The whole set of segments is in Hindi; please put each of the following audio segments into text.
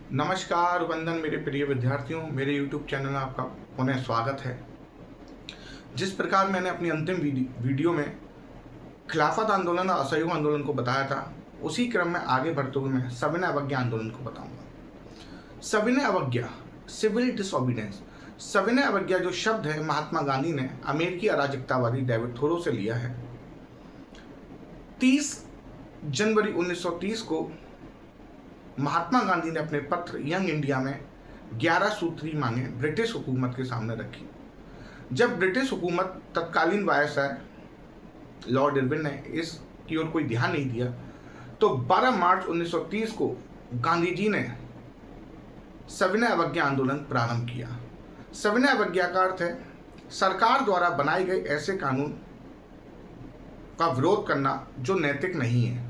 नमस्कार, वंदन मेरे प्रिय विद्यार्थियों, मेरे YouTube चैनल में आपका पुनः स्वागत है। जिस प्रकार मैंने अपनी अंतिम वीडियो में खिलाफत आंदोलन और असहयोग आंदोलन को बताया था, उसी क्रम में आगे बढ़ते हुए मैं सविनय अवज्ञा आंदोलन को बताऊंगा। सविनय अवज्ञा, सिविल डिसओबीडियंस। सविनय अवज्ञा जो शब्द है, महात्मा गांधी ने अमेरिकी अराजकतावादी डेविड थोरो से लिया है। 30 जनवरी 1930 को महात्मा गांधी ने अपने पत्र यंग इंडिया में 11 सूत्री मांगे ब्रिटिश हुकूमत के सामने रखी। जब ब्रिटिश हुकूमत तत्कालीन वायसराय लॉर्ड इरविन ने इसकी ओर कोई ध्यान नहीं दिया, तो 12 मार्च 1930 को गांधी जी ने सविनय अवज्ञा आंदोलन प्रारंभ किया। सविनय अवज्ञा का अर्थ है सरकार द्वारा बनाए गए ऐसे कानून का विरोध करना जो नैतिक नहीं है।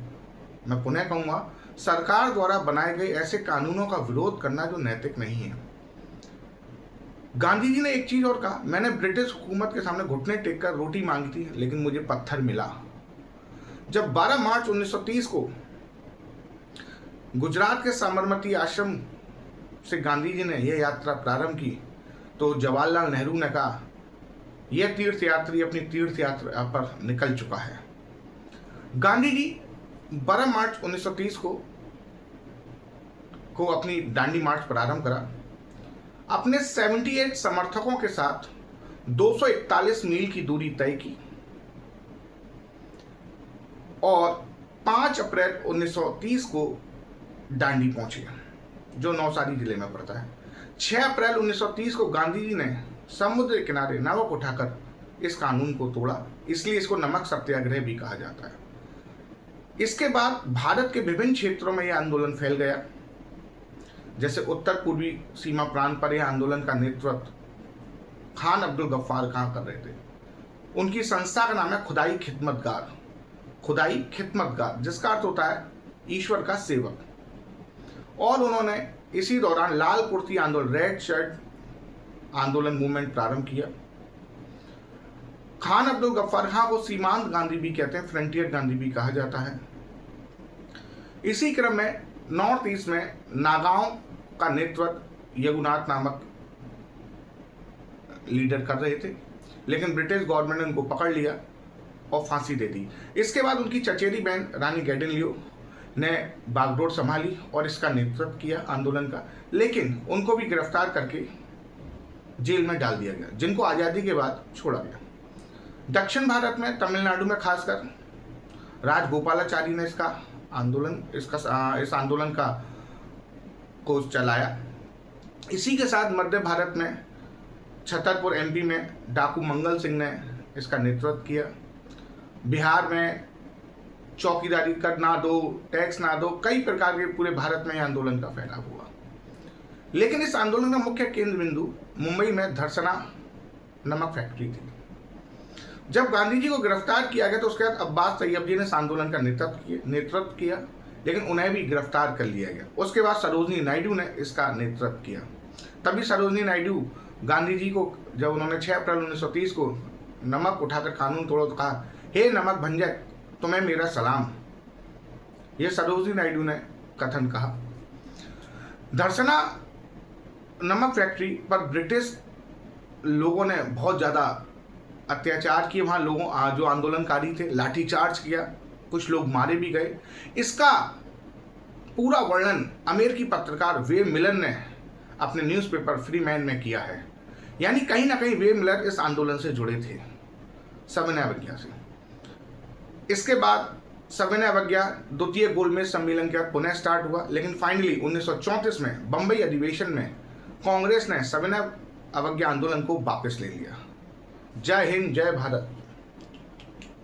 मैं पुनः कहूंगा, सरकार द्वारा बनाए गए ऐसे कानूनों का विरोध करना जो नैतिक नहीं है। गांधी जी ने एक चीज और कहा, मैंने ब्रिटिश हुकूमत के सामने घुटने टेक कर रोटी मांगी थी, लेकिन मुझे पत्थर मिला। जब 12 मार्च 1930 को गुजरात के साबरमती आश्रम से गांधी जी ने यह यात्रा प्रारंभ की, तो जवाहरलाल नेहरू ने कहा, यह तीर्थयात्री अपनी तीर्थ यात्रा पर निकल चुका है। गांधी जी 12 मार्च 1930 को अपनी दांडी मार्च प्रारंभ करा। अपने 78 समर्थकों के साथ 241 मील की दूरी तय की और 5 अप्रैल 1930 को दांडी पहुंचे, जो नौसारी जिले में पड़ता है। 6 अप्रैल 1930 को गांधी जी ने समुद्र किनारे नावक उठाकर इस कानून को तोड़ा, इसलिए इसको नमक सत्याग्रह भी कहा जाता है। इसके बाद भारत के विभिन्न क्षेत्रों में यह आंदोलन फैल गया। जैसे उत्तर पूर्वी सीमा प्रांत पर यह आंदोलन का नेतृत्व खान अब्दुल गफ्फार खां कर रहे थे। उनकी संस्था का नाम है खुदाई खिदमतगार। खुदाई खिदमतगार जिसका अर्थ होता है ईश्वर का सेवक। और उन्होंने इसी दौरान लाल कुर्ती आंदोलन, रेड शर्ट आंदोलन मूवमेंट प्रारंभ किया। खान अब्दुल गफ्फार खां को सीमांत गांधी भी कहते हैं, फ्रंटियर गांधी भी कहा जाता है। इसी क्रम में नॉर्थ ईस्ट में नागांव का नेतृत्व यगुनाथ नामक लीडर कर रहे थे, लेकिन ब्रिटिश गवर्नमेंट ने उनको पकड़ लिया और फांसी दे दी। इसके बाद उनकी चचेरी बहन रानी गैडिनलियो ने बागडोर संभाली और इसका नेतृत्व किया आंदोलन का, लेकिन उनको भी गिरफ्तार करके जेल में डाल दिया गया, जिनको आज़ादी के बाद छोड़ा गया। दक्षिण भारत में तमिलनाडु में खासकर राजगोपालाचारी ने इस आंदोलन का को चलाया। इसी के साथ मध्य भारत में छतरपुर एमपी में डाकू मंगल सिंह ने इसका नेतृत्व किया। बिहार में चौकीदारी कर ना दो, टैक्स ना दो, कई प्रकार के पूरे भारत में यह आंदोलन का फैलाव हुआ। लेकिन इस आंदोलन का मुख्य केंद्र बिंदु मुंबई में धरसना नमक फैक्ट्री थी। जब गांधी जी को गिरफ्तार किया गया तो उसके बाद अब्बास तैयब जी ने इस आंदोलन का नेतृत्व किया, लेकिन उन्हें भी गिरफ्तार कर लिया गया। उसके बाद सरोजनी नायडू ने इसका नेतृत्व किया। तभी सरोजनी नायडू गांधी जी को, जब उन्होंने 6 अप्रैल 1930 को नमक उठाकर कानून तोड़ा, तो कहा, हे नमक भंजक, तुम्हें मेरा सलाम। यह सरोजनी नायडू ने कथन कहा। धरसना नमक फैक्ट्री पर ब्रिटिश लोगों ने बहुत ज़्यादा अत्याचार किए। वहाँ लोगों, जो आंदोलनकारी थे, लाठीचार्ज किया, कुछ लोग मारे भी गए। इसका पूरा वर्णन अमेरिकी पत्रकार वे मिलर ने अपने न्यूज़पेपर फ्री मैन में किया है। यानी कहीं ना कहीं वे मिलर इस आंदोलन से जुड़े थे, सविनय अवज्ञा से। इसके बाद सविनय अवज्ञा द्वितीय गोलमेज सम्मेलन के बाद पुनः स्टार्ट हुआ, लेकिन फाइनली 1934 में बंबई अधिवेशन में कांग्रेस ने सविनय अवज्ञा आंदोलन को वापस ले लिया। जय हिंद, जय भारत।